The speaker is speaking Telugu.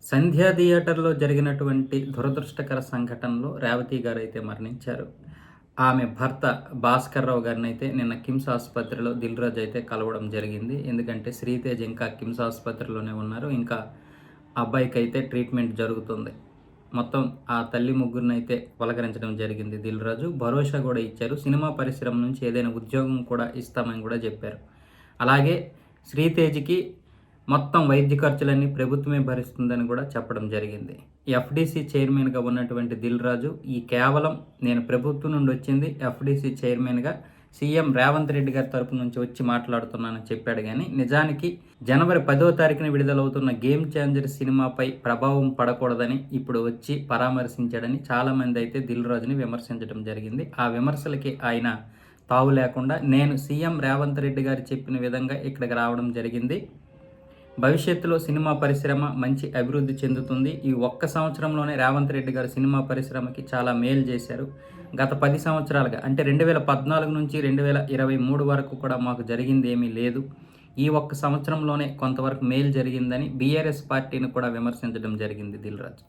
సంధ్యా థియేటర్‌లో జరిగినటువంటి దురదృష్టకర సంఘటనలో రేవతి గారైతే మరణించారు. ఆమె భర్త భాస్కర్‌రావు గారినైతే నిన్న కిమ్స్ ఆసుపత్రిలో దిల్‌రాజు అయితే కలవడం జరిగింది. ఎందుకంటే శ్రీతేజ్ ఇంకా కిమ్స్ ఆసుపత్రిలోనే ఉన్నారు. ఇంకా అబ్బాయికైతే ట్రీట్మెంట్ జరుగుతుంది. మొత్తం ఆ తల్లి ముగ్గురినైతే పలకరించడం జరిగింది దిల్‌రాజు. భరోసా కూడా ఇచ్చారు. సినిమా పరిశ్రమ నుంచి ఏదైనా ఉద్యోగం కూడా ఇస్తామని కూడా చెప్పారు. అలాగే శ్రీతేజ్‌కి మొత్తం వైద్య ఖర్చులన్నీ ప్రభుత్వమే భరిస్తుందని కూడా చెప్పడం జరిగింది. ఎఫ్‌డీసీ చైర్మన్‌గా ఉన్నటువంటి దిల్‌రాజు కేవలం నేను ప్రభుత్వం నుండి వచ్చింది ఎఫ్‌డీసీ చైర్మన్‌గా సీఎం రేవంత్ రెడ్డి గారి తరపు నుంచి వచ్చి మాట్లాడుతున్నానని చెప్పాడు గానీ, నిజానికి జనవరి 10వ తారీఖున విడుదలవుతున్న గేమ్ చేంజర్ సినిమాపై ప్రభావం పడకూడదని ఇప్పుడు వచ్చి పరామర్శించాడని చాలామంది అయితే దిల్‌రాజుని విమర్శించడం జరిగింది. ఆ విమర్శలకి ఆయన తావు లేకుండా నేను సీఎం రేవంత్ రెడ్డి గారు చెప్పిన విధంగా ఇక్కడికి రావడం జరిగింది. భవిష్యత్తులో సినిమా పరిశ్రమ మంచి అభివృద్ధి చెందుతుంది. ఈ ఒక్క సంవత్సరంలోనే రేవంత్ రెడ్డి గారు సినిమా పరిశ్రమకి చాలా మేలు చేశారు. గత 10 సంవత్సరాలుగా అంటే 2014 నుంచి 2023 వరకు కూడా మాకు జరిగింది ఏమీ లేదు. ఈ ఒక్క సంవత్సరంలోనే కొంతవరకు మేలు జరిగిందని బీఆర్ఎస్ పార్టీని కూడా విమర్శించడం జరిగింది దిల్‌రాజు.